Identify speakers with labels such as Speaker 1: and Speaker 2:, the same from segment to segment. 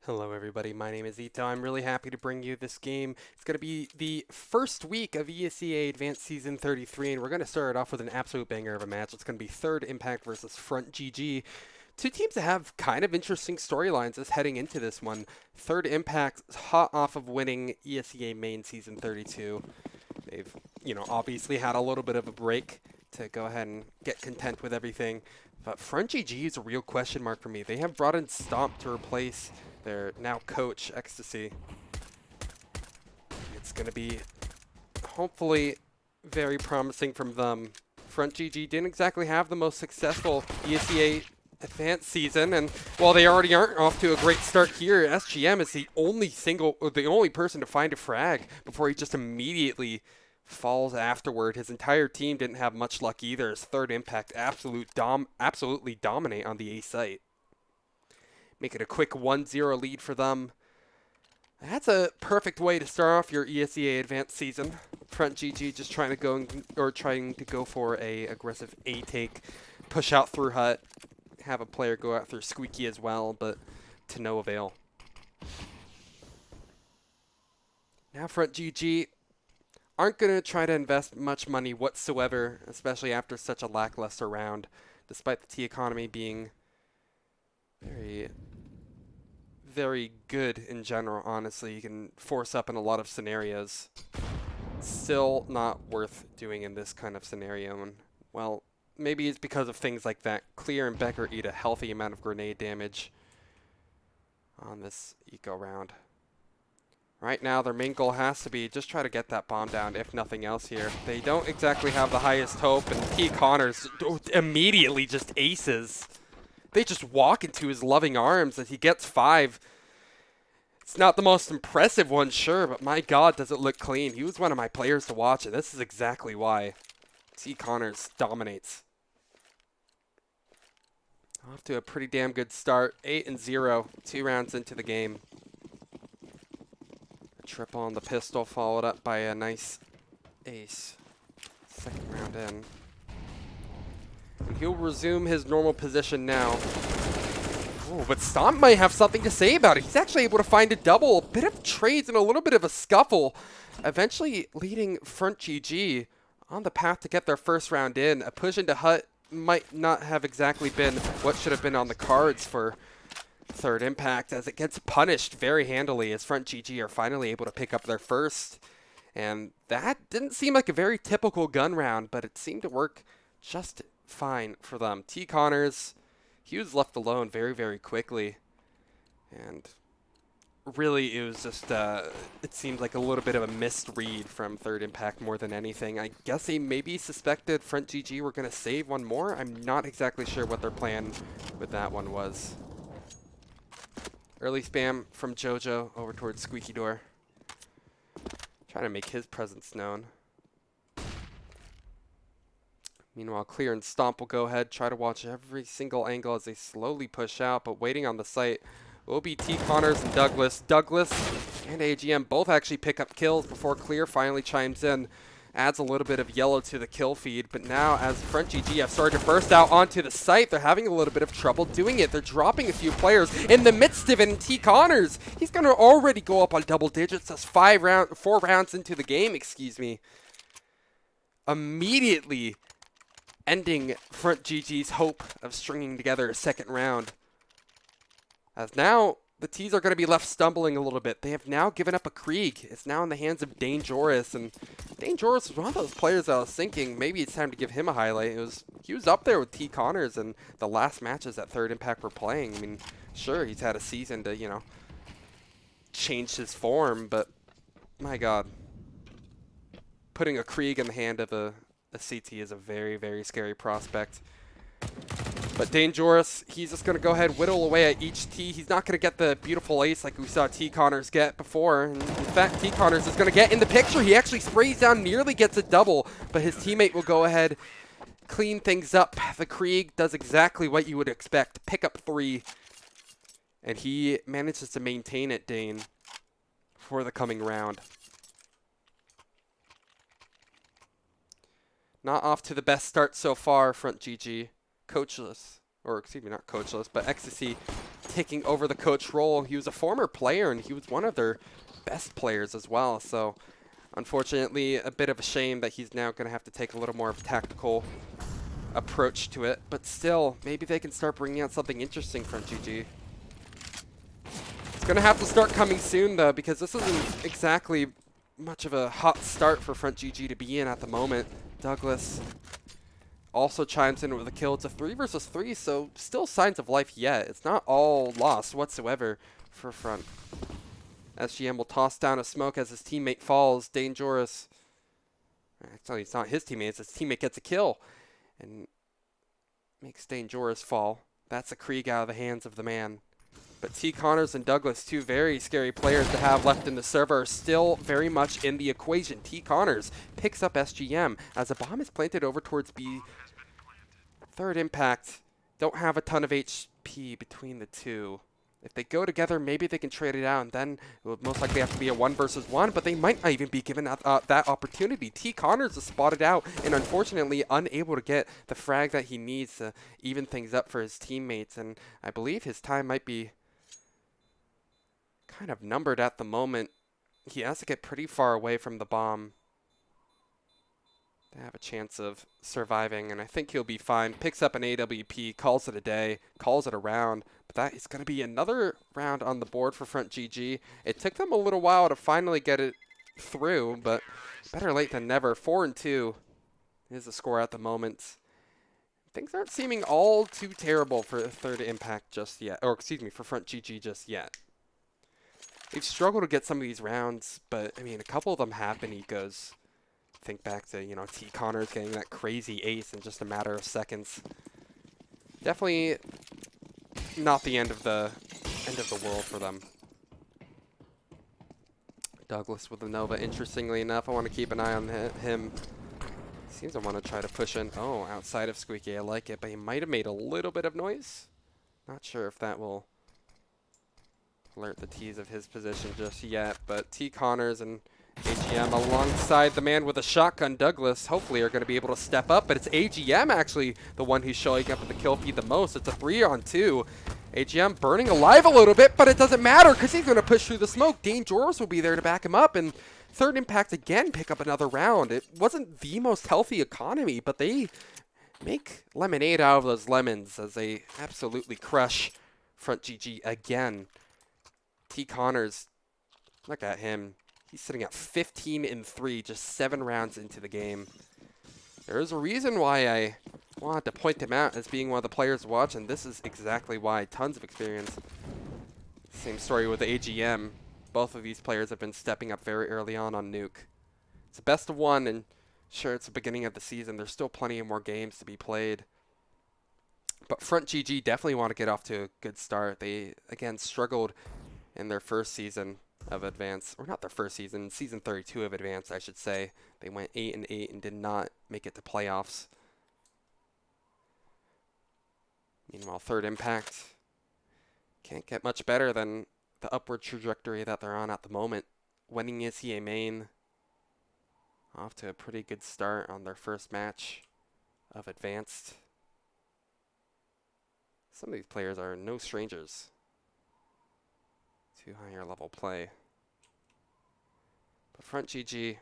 Speaker 1: Hello everybody, my name is Ito. I'm really happy to bring you this game. It's going to be the first week of ESEA Advanced Season 33, and we're going to start it off with an absolute banger of a match. It's going to be Third Impact versus Front GG. Two teams that have kind of interesting storylines as heading into this one. Third Impact hot off of winning ESEA Main Season 32. They've, obviously had a little bit of a break to go ahead and get content with everything. But Front GG is a real question mark for me. They have brought in Stomp to replace their now coach, Ecstasy. It's going to be hopefully very promising from them. Front GG didn't exactly have the most successful ESEA advanced season, and while they already aren't off to a great start here, SGM is the only person to find a frag before he just immediately falls afterward. His entire team didn't have much luck either. His Third Impact absolutely dominate on the A site. Make it a quick 1-0 lead for them. That's a perfect way to start off your ESEA advanced season. Front GG just trying to go for a aggressive A take, push out through hut, have a player go out through squeaky as well, but to no avail. Now Front GG aren't going to try to invest much money whatsoever, especially after such a lackluster round, despite the T economy being very good in general. Honestly, you can force up in a lot of scenarios. Still not worth doing in this kind of scenario. And, well, maybe it's because of things like that. Clear and Becker eat a healthy amount of grenade damage on this eco round. Right now, their main goal has to be just try to get that bomb down, if nothing else here. They don't exactly have the highest hope, and T. Connors immediately just aces. They just walk into his loving arms as he gets 5. It's not the most impressive one, sure, but my God, does it look clean. He was one of my players to watch, and this is exactly why. T. Connors dominates. Off to a pretty damn good start. 8-0, 2 rounds into the game. A triple on the pistol, followed up by a nice ace. Second round in. And he'll resume his normal position now. Oh, but Stomp might have something to say about it. He's actually able to find a double. A bit of trades and a little bit of a scuffle. Eventually leading Front GG on the path to get their first round in. A push into hut might not have exactly been what should have been on the cards for Third Impact, as it gets punished very handily as Front GG are finally able to pick up their first. And that didn't seem like a very typical gun round, but it seemed to work just fine for them. T. Connors, he was left alone very, very quickly. And really, it was just, it seemed like a little bit of a misread from Third Impact more than anything. I guess they maybe suspected Front GG were going to save one more. I'm not exactly sure what their plan with that one was. Early spam from JoJo over towards Squeaky Door. Trying to make his presence known. Meanwhile, Clear and Stomp will go ahead, try to watch every single angle as they slowly push out, but waiting on the site will be T. Connors and Douglas. Douglas and AGM both actually pick up kills before Clear finally chimes in. Adds a little bit of yellow to the kill feed, but now as Front GG have started to burst out onto the site, they're having a little bit of trouble doing it. They're dropping a few players in the midst of it, and T. Connors, he's going to already go up on double digits. That's 4 rounds into the game, excuse me. Immediately ending Front GG's hope of stringing together a second round. As now, the T's are going to be left stumbling a little bit. They have now given up a Krieg. It's now in the hands of Dangerous, and Dangerous was one of those players that I was thinking maybe it's time to give him a highlight. He was up there with T. Connors in the last matches that Third Impact were playing. I mean, sure, he's had a season to, change his form, but my God. Putting a Krieg in the hand of a CT is a very, very scary prospect. But Dangerous, he's just going to go ahead, whittle away at each T. He's not going to get the beautiful ace like we saw T. Connors get before. And in fact, T. Connors is going to get in the picture. He actually sprays down, nearly gets a double, but his teammate will go ahead, clean things up. The Krieg does exactly what you would expect. Pick up 3. And he manages to maintain it, Dane, for the coming round. Not off to the best start so far, Front GG. Coachless, or excuse me, not coachless, but Ecstasy taking over the coach role. He was a former player, and he was one of their best players as well. So unfortunately, a bit of a shame that he's now going to have to take a little more of a tactical approach to it. But still, maybe they can start bringing out something interesting from GG. It's going to have to start coming soon, though, because this isn't exactly much of a hot start for Front GG to be in at the moment. Douglas also chimes in with a kill. It's a 3 versus 3, so still signs of life yet. It's not all lost whatsoever for Front. SGM will toss down a smoke as his teammate falls. Dangerous. Actually, it's not his teammate. It's his teammate gets a kill and makes Dangerous fall. That's a Krieg out of the hands of the man. But T. Connors and Douglas, two very scary players to have left in the server, are still very much in the equation. T. Connors picks up SGM as a bomb is planted over towards B. Third Impact don't have a ton of HP between the two. If they go together, maybe they can trade it out, and then it would most likely have to be a 1 versus 1, but they might not even be given that opportunity. T. Connors is spotted out and unfortunately unable to get the frag that he needs to even things up for his teammates, and I believe his time might be kind of numbered at the moment. He has to get pretty far away from the bomb to have a chance of surviving, and I think he'll be fine. Picks up an AWP, calls it a day, calls it a round, but that is going to be another round on the board for Front GG. It took them a little while to finally get it through, but better late than never. 4-2 is the score at the moment. Things aren't seeming all too terrible for Third Impact just yet, or excuse me, for Front GG just yet. They've struggled to get some of these rounds, but I mean, a couple of them have been ecos. Think back to, you know, T. Connors getting that crazy ace in just a matter of seconds. Definitely not the end of the world for them. Douglas with the Nova. Interestingly enough, I want to keep an eye on him. Seems to want to try to push in. Oh, outside of Squeaky. I like it, but he might have made a little bit of noise. Not sure if that will alert the T's of his position just yet, but T. Connors and AGM alongside the man with a shotgun, Douglas, hopefully are going to be able to step up, but it's AGM actually the one who's showing up at the kill feed the most. It's a 3-on-2. AGM burning alive a little bit, but it doesn't matter because he's going to push through the smoke. Dangerous will be there to back him up, and Third Impact again pick up another round. It wasn't the most healthy economy, but they make lemonade out of those lemons as they absolutely crush Front GG again. T. Connors, look at him. He's sitting at 15-3, just 7 rounds into the game. There is a reason why I wanted to point him out as being one of the players to watch, and this is exactly why. Tons of experience. Same story with the AGM. Both of these players have been stepping up very early on Nuke. It's a best of 1, and sure, it's the beginning of the season. There's still plenty of more games to be played. But Front GG definitely want to get off to a good start. They, again, struggled in their first season of Advance, or not their first season, season 32 of Advance, I should say. They went 8-8 and did not make it to playoffs. Meanwhile, Third Impact can't get much better than the upward trajectory that they're on at the moment. Winning ESEA main, off to a pretty good start on their first match of Advanced. Some of these players are no strangers to higher level play. But Front GG,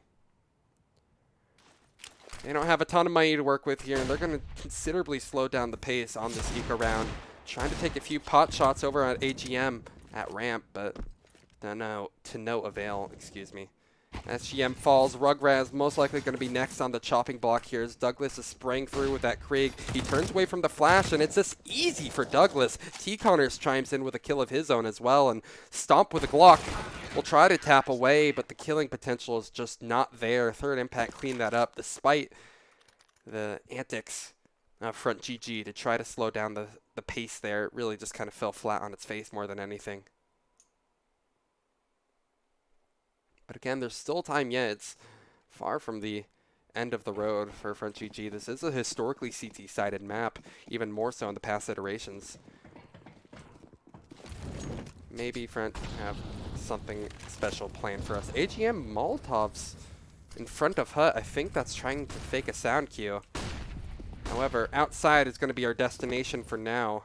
Speaker 1: they don't have a ton of money to work with here, and they're going to considerably slow down the pace on this eco round. Trying to take a few pot shots over at AGM at ramp, but to no avail, excuse me. SGM falls. Rugraz most likely going to be next on the chopping block here as Douglas is spraying through with that Krieg. He turns away from the flash, and it's just easy for Douglas. T. Connors chimes in with a kill of his own as well, and Stomp with a Glock will try to tap away, but the killing potential is just not there. Third Impact cleaned that up despite the antics of Front GG to try to slow down the pace there. It really just kind of fell flat on its face more than anything. But again, there's still time yet. It's far from the end of the road for Front GG. This is a historically CT-sided map, even more so in the past iterations. Maybe Front have something special planned for us. AGM Molotovs in front of Hut. I think that's trying to fake a sound cue. However, outside is going to be our destination for now.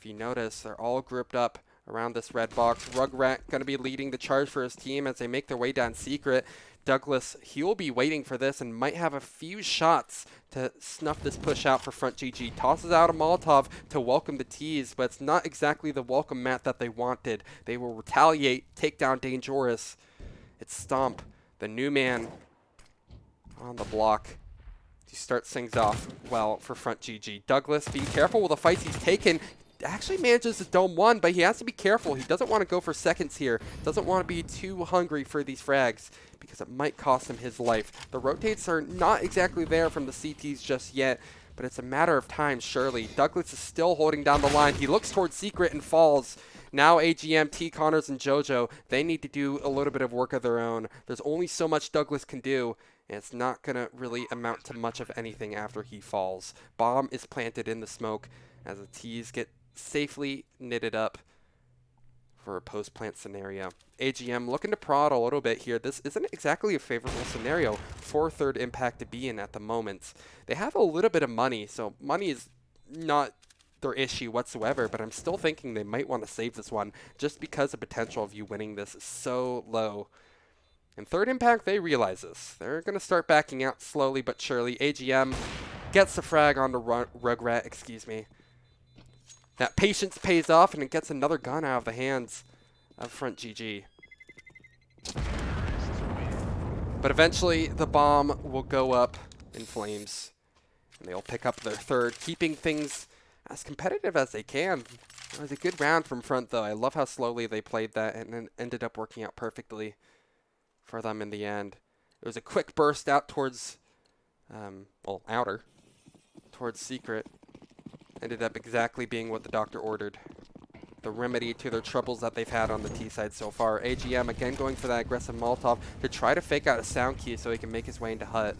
Speaker 1: If you notice, they're all grouped up around this red box. Rugrat going to be leading the charge for his team as they make their way down secret. Douglas, he will be waiting for this and might have a few shots to snuff this push out for Front GG. Tosses out a Molotov to welcome the tease, but it's not exactly the welcome mat that they wanted. They will retaliate, take down Dangerous. It's Stomp, the new man on the block. He starts things off well for Front GG. Douglas being careful with the fights he's taken. Actually manages to dome one, but he has to be careful. He doesn't want to go for seconds here. Doesn't want to be too hungry for these frags because it might cost him his life. The rotates are not exactly there from the CTs just yet, but it's a matter of time, surely. Douglas is still holding down the line. He looks towards Secret and falls. Now AGM, T. Connors, and JoJo, they need to do a little bit of work of their own. There's only so much Douglas can do, and it's not going to really amount to much of anything after he falls. Bomb is planted in the smoke as the T's get safely knitted up for a post-plant scenario. AGM looking to prod a little bit here. This isn't exactly a favorable scenario for third impact to be in at the moment. They have a little bit of money, so money is not their issue whatsoever, but I'm still thinking they might want to save this one just because the potential of you winning this is so low. And third impact, they realize this. They're going to start backing out slowly but surely. AGM gets the frag onto Rugrat, excuse me. That patience pays off, and it gets another gun out of the hands of Front GG. But eventually, the bomb will go up in flames, and they'll pick up their third, keeping things as competitive as they can. It was a good round from Front, though. I love how slowly they played that, and it ended up working out perfectly for them in the end. It was a quick burst out towards, outer, towards Secret. Ended up exactly being what the doctor ordered. The remedy to their troubles that they've had on the T side so far. AGM again going for that aggressive Molotov to try to fake out a sound key so he can make his way into hut.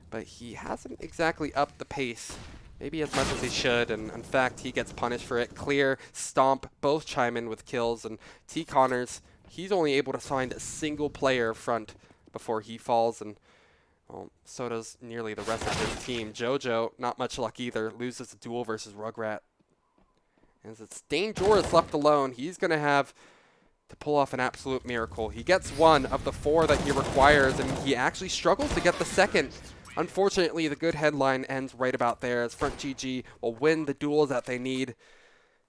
Speaker 1: But he hasn't exactly upped the pace, maybe as much as he should, and in fact he gets punished for it. Clear, Stomp, both chime in with kills, and T. Connors, he's only able to find a single player Front before he falls, and well, so does nearly the rest of his team. JoJo, not much luck either, loses a duel versus Rugrat. As it's Dangerous left alone, he's going to have to pull off an absolute miracle. He gets one of the 4 that he requires, and he actually struggles to get the second. Unfortunately, the good headline ends right about there, as Front GG will win the duels that they need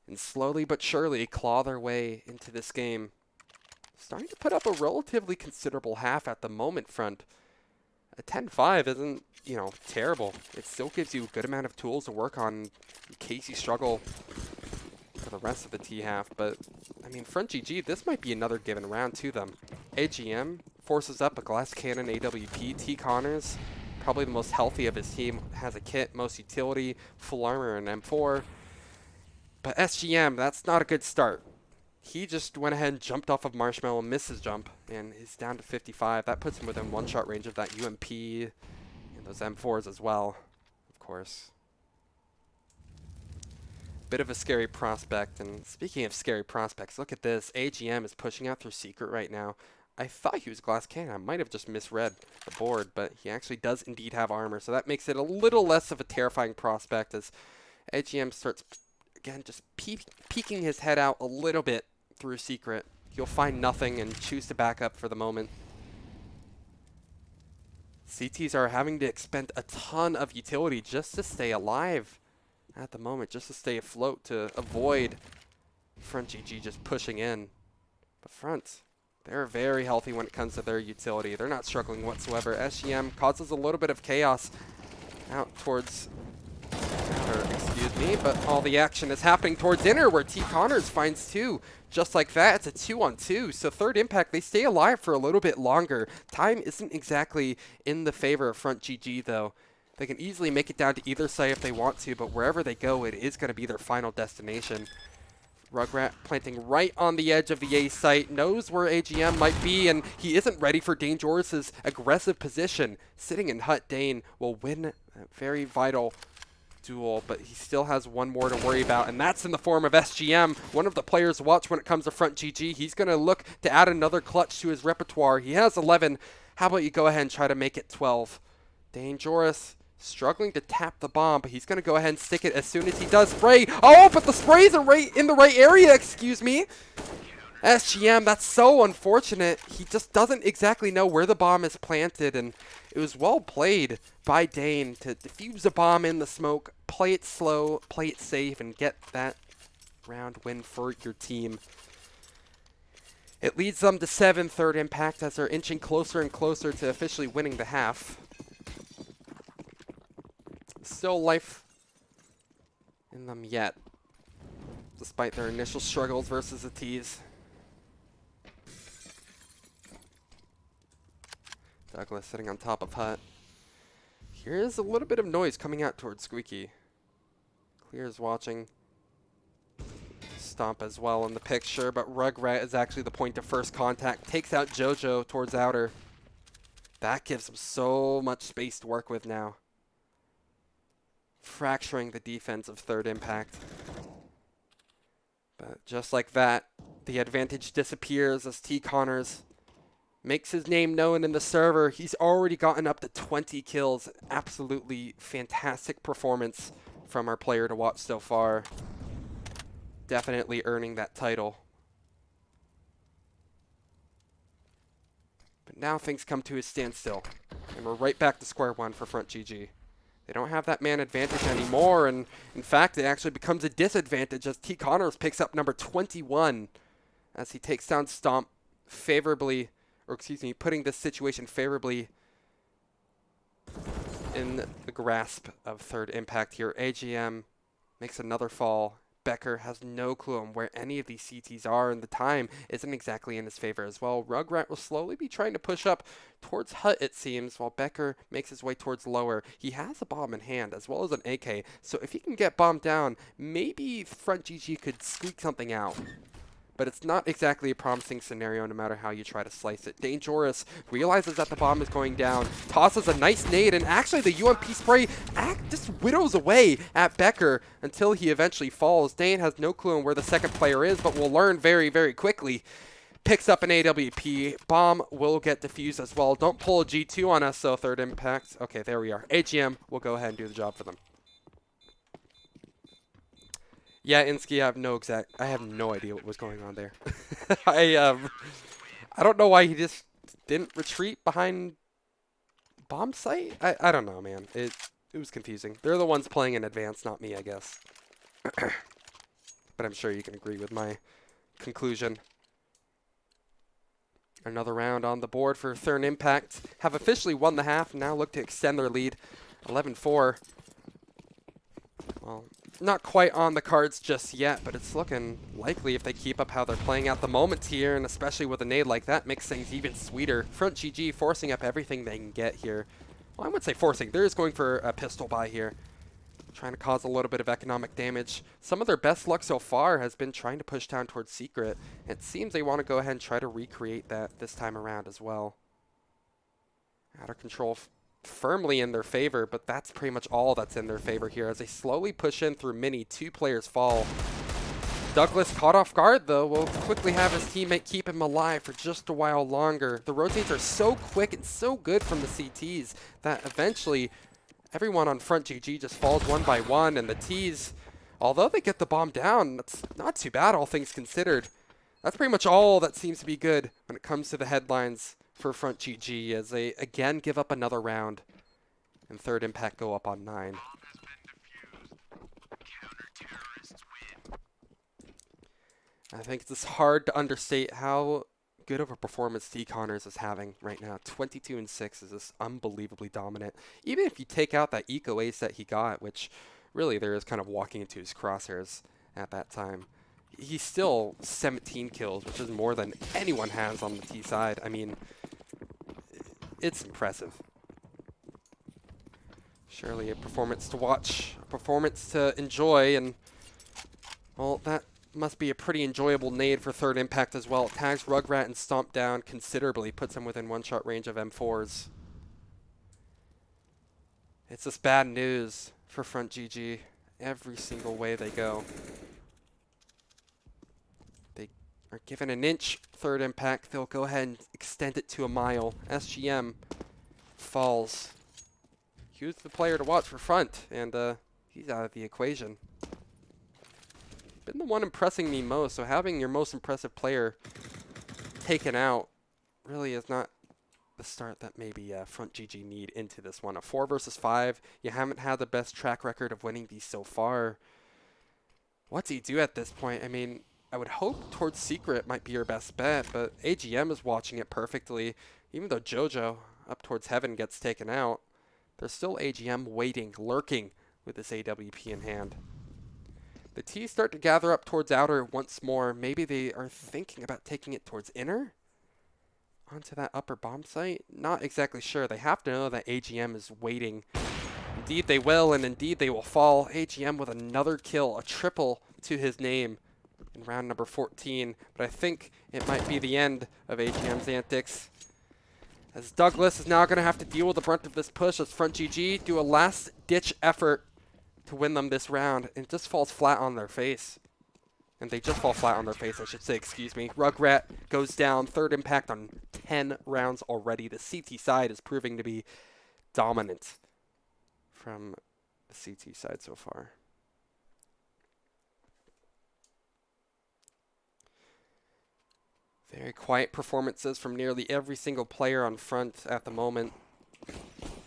Speaker 1: and slowly but surely claw their way into this game. Starting to put up a relatively considerable half at the moment, Front. A 10-5 isn't, terrible. It still gives you a good amount of tools to work on in case you struggle for the rest of the T half. But, I mean, Front GG, this might be another given round to them. AGM forces up a glass cannon AWP. T. Connors, probably the most healthy of his team, has a kit, most utility, full armor, and M4. But SGM, that's not a good start. He just went ahead and jumped off of Marshmallow and missed his jump, and he's down to 55. That puts him within one-shot range of that UMP and those M4s as well, of course. Bit of a scary prospect, and speaking of scary prospects, look at this. AGM is pushing out through Secret right now. I thought he was glass cannon. I might have just misread the board, but he actually does indeed have armor, so that makes it a little less of a terrifying prospect as AGM starts, again, just peeking his head out a little bit through Secret. He'll find nothing and choose to back up for the moment. CTs are having to expend a ton of utility just to stay alive at the moment, just to stay afloat, to avoid Front GG just pushing in. But Front, they're very healthy when it comes to their utility. They're not struggling whatsoever. SGM causes a little bit of chaos out towards excuse me, but all the action is happening towards inner, where T. Connors finds 2. Just like that, it's a 2-on-2. So third impact, they stay alive for a little bit longer. Time isn't exactly in the favor of Front GG, though. They can easily make it down to either side if they want to, but wherever they go, it is going to be their final destination. Rugrat planting right on the edge of the A site, knows where AGM might be, and he isn't ready for Dangerous's aggressive position. Sitting in hut, Dane will win a very vital duel, but he still has one more to worry about, and that's in the form of SGM, one of the players to watch when it comes to Front GG. He's going to look to add another clutch to his repertoire. He has 11. How about you go ahead and try to make it 12? Dangerous Struggling to tap the bomb, but he's going to go ahead and stick it as soon as he does spray. Oh, but the spray's in the right area, excuse me. SGM, that's so unfortunate. He just doesn't exactly know where the bomb is planted, and it was well played by Dane to defuse the bomb in the smoke, play it slow, play it safe, and get that round win for your team. It leads them to 7 third impact as they're inching closer and closer to officially winning the half. Still life in them yet, despite their initial struggles versus the T's. Douglas sitting on top of Hut. Here's a little bit of noise coming out towards Squeaky. Clear is watching. Stomp as well in the picture, but Rugrat is actually the point of first contact. Takes out JoJo towards outer. That gives him so much space to work with now. Fracturing the defense of third impact. But just like that, the advantage disappears as T. Connors makes his name known in the server. He's already gotten up to 20 kills. Absolutely fantastic performance from our player to watch so far. Definitely earning that title. But now things come to a standstill. And we're right back to square one for Front GG. They don't have that man advantage anymore, and in fact, it actually becomes a disadvantage as T. Connors picks up number 21 as he takes down Stomp favorably, or excuse me, putting this situation favorably in the grasp of third impact here. AGM makes another fall. Becker has no clue on where any of these CTs are, and the time isn't exactly in his favor as well. Rugrat will slowly be trying to push up towards Hut, it seems, while Becker makes his way towards lower. He has a bomb in hand as well as an AK, so if he can get bombed down, maybe Front GG could squeak something out. But it's not exactly a promising scenario no matter how you try to slice it. Dangerous realizes that the bomb is going down, tosses a nice nade, and actually the UMP spray just whittles away at Becker until he eventually falls. Dane has no clue on where the second player is, but will learn very, very quickly. Picks up an AWP. Bomb will get defused as well. Don't pull a G2 on us, so third impact. Okay, there we are. AGM will go ahead and do the job for them. Yeah, Insky, I have no idea what was going on there. I don't know why he just didn't retreat behind bomb site. I don't know, man. It was confusing. They're the ones playing in advance, not me, I guess. But I'm sure you can agree with my conclusion. Another round on the board for Third Impact. Have officially won the half, now look to extend their lead. 11-4. Well, not quite on the cards just yet, but it's looking likely if they keep up how they're playing at the moment here, and especially with a nade like that, makes things even sweeter. Front GG forcing up everything they can get here. Well, I wouldn't say forcing. They're just going for a pistol buy here. Trying to cause a little bit of economic damage. Some of their best luck so far has been trying to push down towards Secret. It seems they want to go ahead and try to recreate that this time around as well. Out of control firmly in their favor, but that's pretty much all that's in their favor here as they slowly push in through mini. 2 players fall. Douglas caught off guard though will quickly have his teammate keep him alive for just a while longer. The rotates are so quick and so good from the CTs that eventually everyone on Front GG just falls one by one, and the T's, although they get the bomb down, that's not too bad all things considered. That's pretty much all that seems to be good when it comes to the headlines for Front GG as they again give up another round and Third Impact go up on 9. I think it's just hard to understate how good of a performance T. Connors is having right now. 22-6 is just unbelievably dominant. Even if you take out that eco ace that he got, which really there is kind of walking into his crosshairs at that time. He's still 17 kills, which is more than anyone has on the T side. I mean, it's impressive. Surely a performance to watch, a performance to enjoy, and, well, that must be a pretty enjoyable nade for Third Impact as well. It tags Rugrat and Stomp down considerably, puts him within one-shot range of M4s. It's just bad news for Front GG every single way they go. They are given an inch, Third Impact. They'll go ahead and extend it to a mile. SGM falls. who's the player to watch for front? And he's out of the equation. Been the one impressing me most, so having your most impressive player taken out really is not the start that maybe front GG need into this one. A 4 versus 5. You haven't had the best track record of winning these so far. What's he do at this point? I mean, I would hope towards Secret might be your best bet, but AGM is watching it perfectly. Even though JoJo up towards Heaven gets taken out, there's still AGM waiting, lurking with this AWP in hand. The T's start to gather up towards outer once more. Maybe they are thinking about taking it towards inner? Onto that upper bomb site? Not exactly sure. They have to know that AGM is waiting. Indeed they will, and indeed they will fall. AGM with another kill, a triple to his name in round number 14. But I think it might be the end of AGM's antics, as Douglas is now going to have to deal with the brunt of this push as front GG do a last-ditch effort to win them this round, and it just falls flat on their face. And they just fall flat on their face, I should say, excuse me. Rugrat goes down, third impact on 10 rounds already. The CT side is proving to be dominant from the CT side so far. Very quiet performances from nearly every single player on front at the moment.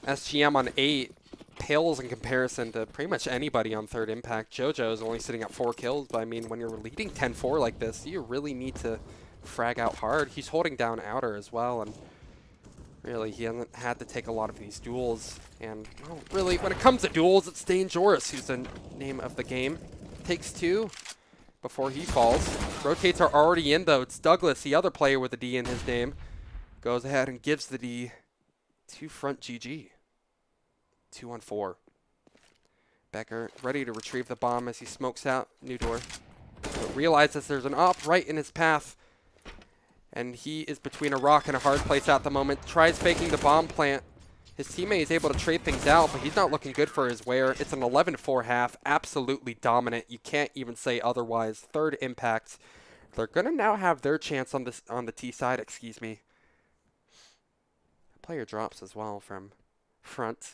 Speaker 1: SGM on 8 pales in comparison to pretty much anybody on third impact. JoJo is only sitting at 4 kills, but I mean, when you're leading 10-4 like this, you really need to frag out hard. He's holding down outer as well, and really, he hasn't had to take a lot of these duels. And, well, really, when it comes to duels, it's Dangerous who's the name of the game. Takes 2 before he falls. Rotates are already in, though. It's Douglas, the other player with a D in his name. Goes ahead and gives the D to front GG. 2-on-4. Becker ready to retrieve the bomb as he smokes out New Door. But realizes there's an op right in his path. And he is between a rock and a hard place at the moment. Tries faking the bomb plant. His teammate is able to trade things out, but he's not looking good for his wear. It's an 11-4 half. Absolutely dominant. You can't even say otherwise. Third impact. They're going to now have their chance on the T side, excuse me. The player drops as well from front.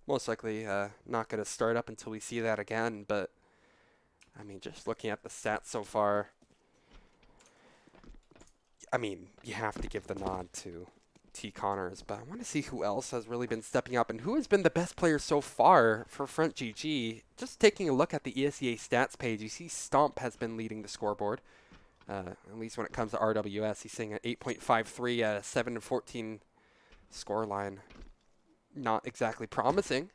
Speaker 1: Most likely not going to start up until we see that again, but I mean, just looking at the stats so far, I mean, you have to give the nod to T. Connors, but I want to see who else has really been stepping up and who has been the best player so far for front GG. Just taking a look at the ESEA stats page, you see Stomp has been leading the scoreboard, at least when it comes to RWS. He's sitting at 8.53 at a 7-14 scoreline. Not exactly promising.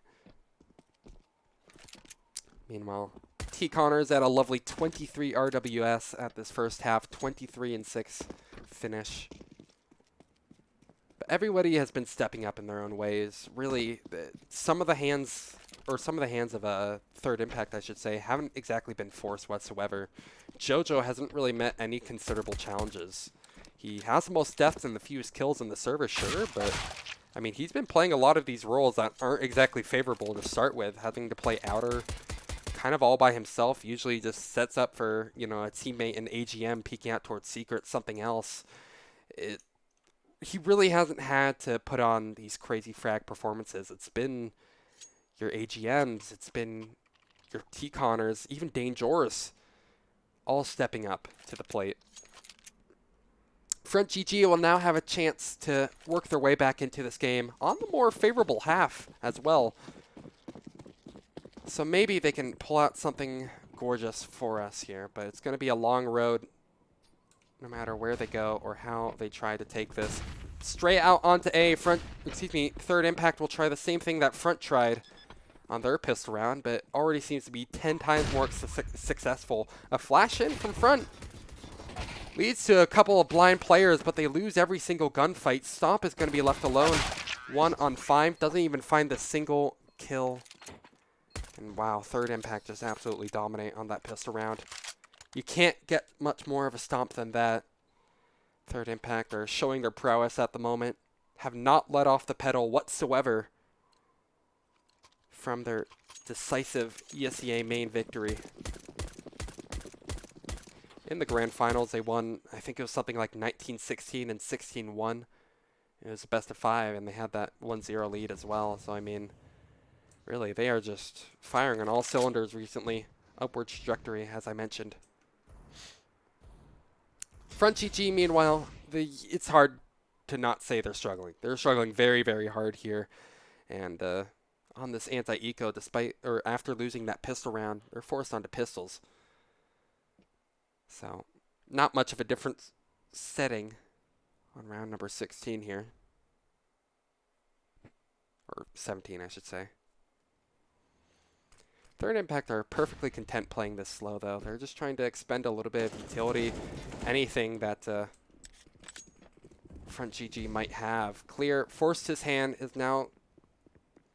Speaker 1: Meanwhile, T. Connors at a lovely 23 RWS at this first half, 23-6 finish. But everybody has been stepping up in their own ways. Really, some of the hands of a third impact, I should say, haven't exactly been forced whatsoever. JoJo hasn't really met any considerable challenges. He has the most deaths and the fewest kills in the server, sure, but I mean, he's been playing a lot of these roles that aren't exactly favorable to start with, having to play outer kind of all by himself. Usually just sets up for, you know, a teammate in AGM peeking out towards Secret, something else. He really hasn't had to put on these crazy frag performances. It's been your AGMs, it's been your T. Connors, even Dangerous, all stepping up to the plate. Front GG will now have a chance to work their way back into this game on the more favorable half as well. So maybe they can pull out something gorgeous for us here, but it's going to be a long road no matter where they go or how they try to take this. Straight out onto A. Third impact will try the same thing that front tried on their pistol round, but already seems to be 10 times more successful. A flash in from front leads to a couple of blind players, but they lose every single gunfight. Stomp is going to be left alone. 1-on-5. Doesn't even find the single kill. And wow, third impact just absolutely dominate on that pistol round. You can't get much more of a Stomp than that. Third impact are showing their prowess at the moment. Have not let off the pedal whatsoever from their decisive ESEA main victory. In the grand finals, they won, I think it was something like 19-16 and 16-1 It was a best of 5, and they had that 1-0 lead as well. So, I mean, really, they are just firing on all cylinders recently. Upward trajectory, as I mentioned. Front GG, meanwhile, it's hard to not say they're struggling. They're struggling very, very hard here. And on this anti-eco, after losing that pistol round, they're forced onto pistols. So, not much of a different setting on round number 16 here. Or 17, I should say. Third Impact are perfectly content playing this slow, though. They're just trying to expend a little bit of utility. Anything that Front GG might have. Clear forced his hand, is now,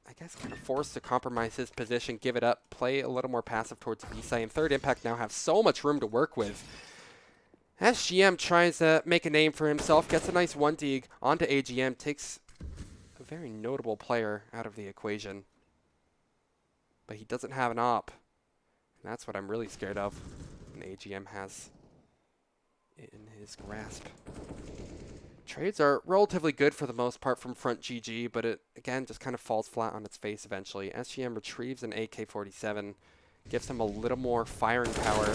Speaker 1: I guess, kind of forced to compromise his position, give it up, play a little more passive towards ESEA. And Third Impact now have so much room to work with. SGM tries to make a name for himself, gets a nice 1-dig onto AGM, takes a very notable player out of the equation. But he doesn't have an op. And that's what I'm really scared of. And AGM has in his grasp. Trades are relatively good for the most part from Front GG, but it, again, just kind of falls flat on its face eventually. SGM retrieves an AK-47, gives him a little more firing power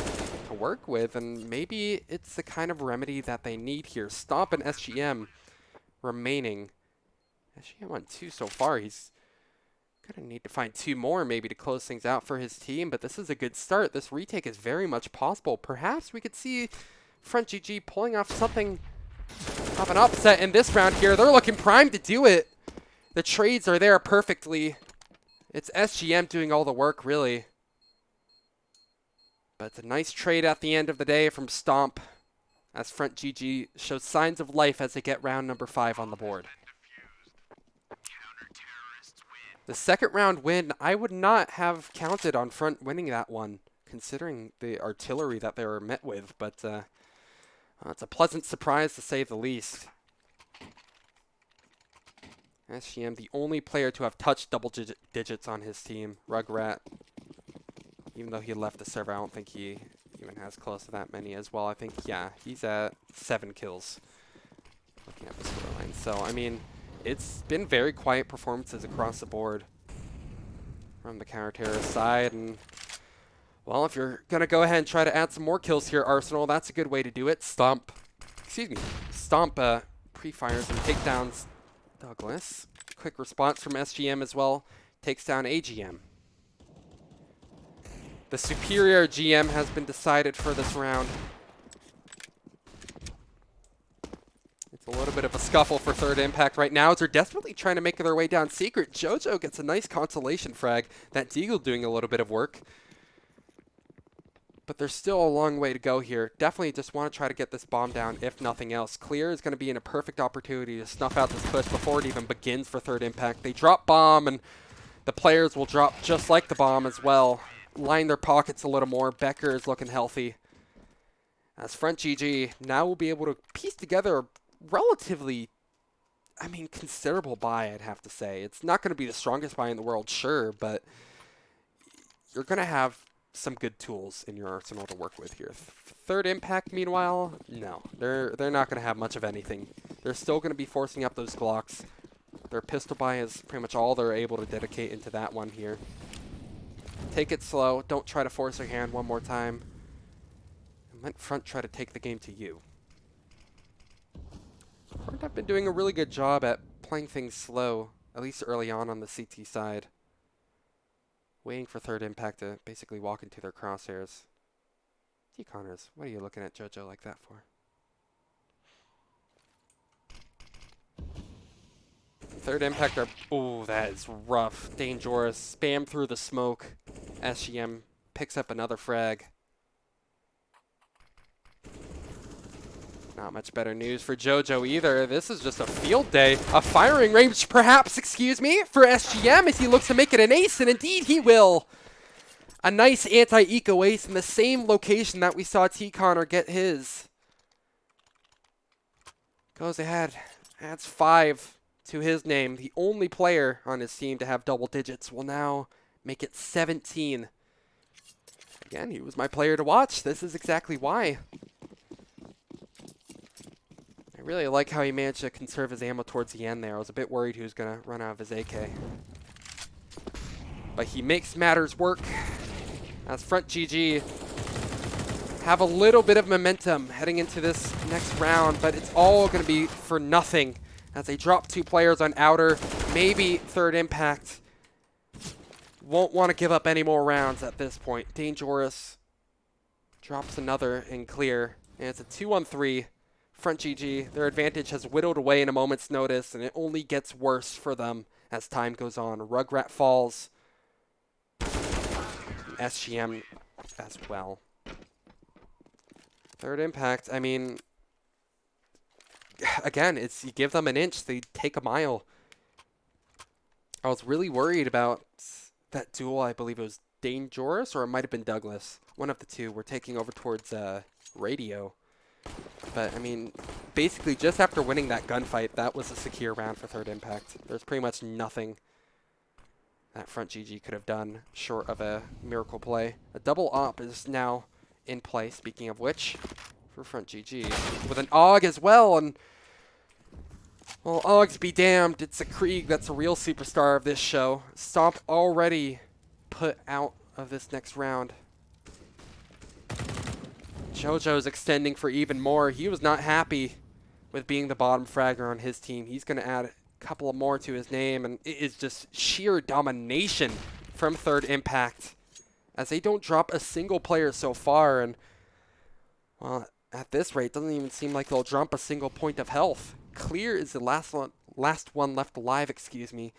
Speaker 1: to work with, and maybe it's the kind of remedy that they need here. Stomp and SGM remaining. SGM on 2 so far. He's going to need to find 2 more maybe to close things out for his team, but this is a good start. This retake is very much possible. Perhaps we could see Front GG pulling off something of an upset in this round here. They're looking primed to do it. The trades are there perfectly. It's SGM doing all the work, really. But it's a nice trade at the end of the day from Stomp, as Front GG shows signs of life as they get round number 5 on the board. The second round win, I would not have counted on Front winning that one, considering the artillery that they were met with, but it's a pleasant surprise to say the least. SGM, the only player to have touched double digits on his team. Rugrat, even though he left the server, I don't think he even has close to that many as well. I think, yeah, he's at 7 kills. Looking at the scoreline. So, I mean, it's been very quiet performances across the board from the counter-terrorist side. And, well, if you're going to go ahead and try to add some more kills here, Arsenal, that's a good way to do it. Stomp pre-fires and takedowns Douglas. Quick response from SGM as well. Takes down AGM. The superior GM has been decided for this round. It's a little bit of a scuffle for Third Impact right now as they're desperately trying to make their way down Secret. JoJo gets a nice consolation frag. That Deagle doing a little bit of work. But there's still a long way to go here. Definitely just want to try to get this bomb down, if nothing else. Clear is going to be in a perfect opportunity to snuff out this push before it even begins for Third Impact. They drop bomb, and the players will drop just like the bomb as well. Line their pockets a little more. Becker is looking healthy. As Front GG now will be able to piece together a relatively, I mean, considerable buy, I'd have to say. It's not going to be the strongest buy in the world, sure, but you're going to have some good tools in your arsenal to work with here. Third Impact, meanwhile, no. They're not going to have much of anything. They're still going to be forcing up those Glocks. Their pistol buy is pretty much all they're able to dedicate into that one here. Take it slow. Don't try to force your hand one more time. And let Front try to take the game to you. Front have been doing a really good job at playing things slow, at least early on the CT side. Waiting for Third Impact to basically walk into their crosshairs. Connors, what are you looking at JoJo like that for? Third Impact are... Ooh, that is rough. Dangerous. Spam through the smoke. SGM picks up another frag. Not much better news for JoJo either. This is just a field day. A firing range, perhaps, excuse me, for SGM as he looks to make it an ace, and indeed he will. A nice anti-eco ace in the same location that we saw T-Connor get his. Goes ahead. Adds 5 to his name. The only player on his team to have double digits will now make it 17. Again, he was my player to watch. This is exactly why. I really like how he managed to conserve his ammo towards the end there. I was a bit worried he was going to run out of his AK. But he makes matters work. As Front GG have a little bit of momentum heading into this next round, but it's all going to be for nothing as they drop 2 players on outer. Maybe Third Impact won't want to give up any more rounds at this point. Dangerous drops another in clear, and it's a 2-on-3. Front GG, their advantage has whittled away in a moment's notice, and it only gets worse for them as time goes on. Rugrat falls. SGM as well. Third Impact, I mean, again, it's you give them an inch, they take a mile. I was really worried about that duel. I believe it was Dangerous, or it might have been Douglas. One of the two were taking over towards Radio. But, I mean, basically just after winning that gunfight, that was a secure round for Third Impact. There's pretty much nothing that Front GG could have done short of a miracle play. A double op is now in play, speaking of which, for Front GG. With an AUG as well, and, well, AUGs be damned. It's a Krieg that's a real superstar of this show. Stomp already put out of this next round. JoJo's extending for even more. He was not happy with being the bottom fragger on his team. He's going to add a couple of more to his name, and it is just sheer domination from Third Impact as they don't drop a single player so far. And, well, at this rate, it doesn't even seem like they'll drop a single point of health. Clear is the last one left alive, excuse me.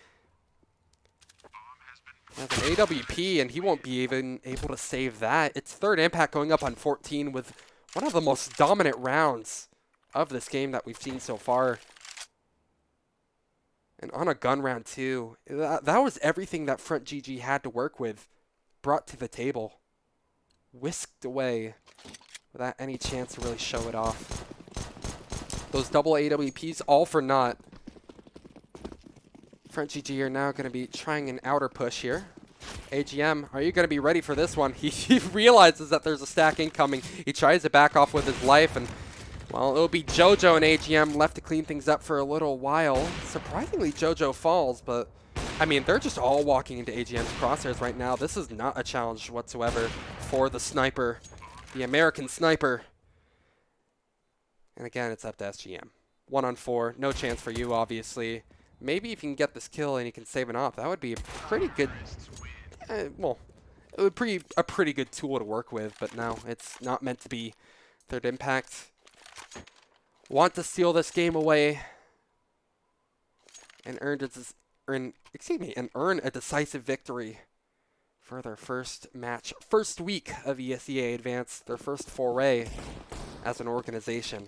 Speaker 1: That's an AWP, and he won't be even able to save that. It's Third Impact going up on 14 with one of the most dominant rounds of this game that we've seen so far. And on a gun round, too. That was everything that Front GG had to work with, brought to the table. Whisked away without any chance to really show it off. Those double AWPs, all for naught. Front GG are now going to be trying an outer push here. AGM, are you going to be ready for this one? He realizes that there's a stack incoming. He tries to back off with his life, and, well, it'll be JoJo and AGM left to clean things up for a little while. Surprisingly, JoJo falls, but, I mean, they're just all walking into AGM's crosshairs right now. This is not a challenge whatsoever for the sniper, the American sniper. And again, it's up to SGM. 1-on-4, no chance for you, obviously. Maybe if you can get this kill and you can save it off, that would be a pretty good, well, it would be a pretty good tool to work with, but no, it's not meant to be. Third Impact want to steal this game away and earn a decisive victory for their first match, first week of ESEA Advanced, their first foray as an organization.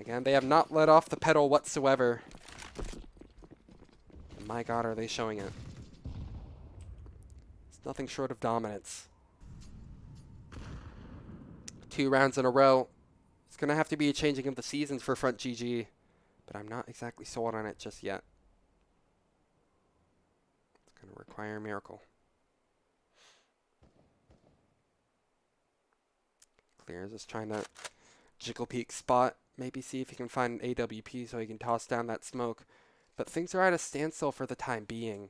Speaker 1: Again, they have not let off the pedal whatsoever. My God, are they showing it. It's nothing short of dominance. 2 rounds in a row. It's going to have to be a changing of the seasons for Front GG, but I'm not exactly sold on it just yet. It's going to require a miracle. Clear is just trying to jiggle peek spot. Maybe see if he can find an AWP so he can toss down that smoke. But things are at a standstill for the time being.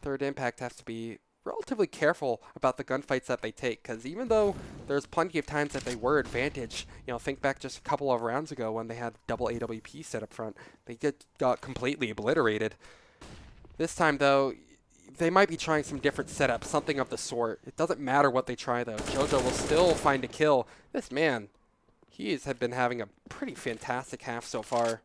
Speaker 1: Third Impact has to be relatively careful about the gunfights that they take, because even though there's plenty of times that they were advantage, you know, think back just a couple of rounds ago when they had double AWP set up front, they got completely obliterated. This time, though, they might be trying some different setups, something of the sort. It doesn't matter what they try, though. JoJo will still find a kill. This man, he has been having a pretty fantastic half so far.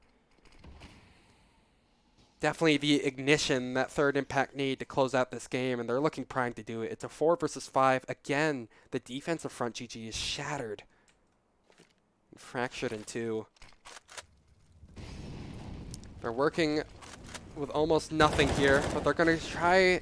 Speaker 1: Definitely the ignition that Third Impact need to close out this game, and they're looking primed to do it. It's a 4 versus 5. Again, the defense of Front GG is shattered. Fractured in 2. They're working with almost nothing here, but they're going to try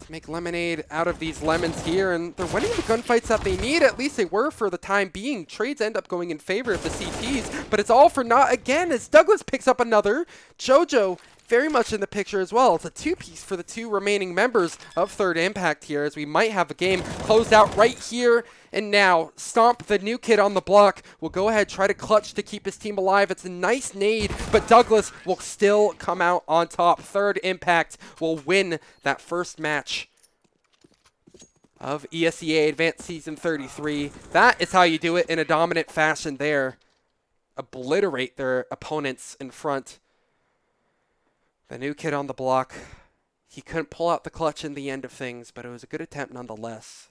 Speaker 1: to make lemonade out of these lemons here, and they're winning the gunfights that they need. At least they were for the time being. Trades end up going in favor of the CTs, but it's all for naught again as Douglas picks up another. JoJo very much in the picture as well. It's a two-piece for the two remaining members of Third Impact here, as we might have a game closed out right here and now. Stomp, the new kid on the block, will go ahead, try to clutch to keep his team alive. It's a nice nade, but Douglas will still come out on top. Third Impact will win that first match of ESEA Advanced Season 33. That is how you do it in a dominant fashion there. Obliterate their opponents in front. The new kid on the block, he couldn't pull out the clutch in the end of things, but it was a good attempt nonetheless.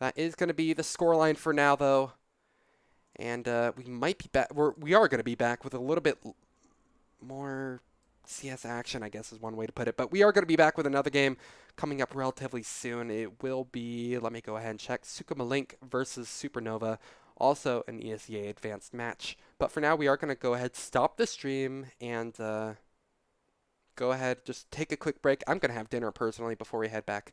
Speaker 1: That is going to be the scoreline for now, though. And we might be back. We are going to be back with a little bit more CS action, I guess is one way to put it. But we are going to be back with another game coming up relatively soon. It will be, let me go ahead and check, Sukuma Link versus Supernova. Also an ESEA Advanced match. But for now, we are going to go ahead, stop the stream, and go ahead, just take a quick break. I'm going to have dinner personally before we head back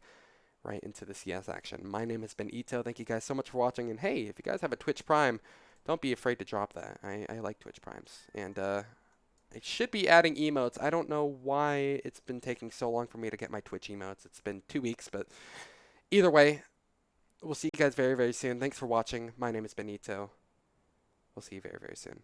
Speaker 1: right into the CS action. My name has been Ito. Thank you guys so much for watching. And hey, if you guys have a Twitch Prime, don't be afraid to drop that. I like Twitch Primes. And I should be adding emotes. I don't know why it's been taking so long for me to get my Twitch emotes. It's been 2 weeks, but either way, we'll see you guys very, very soon. Thanks for watching. My name has been Ito. We'll see you very, very soon.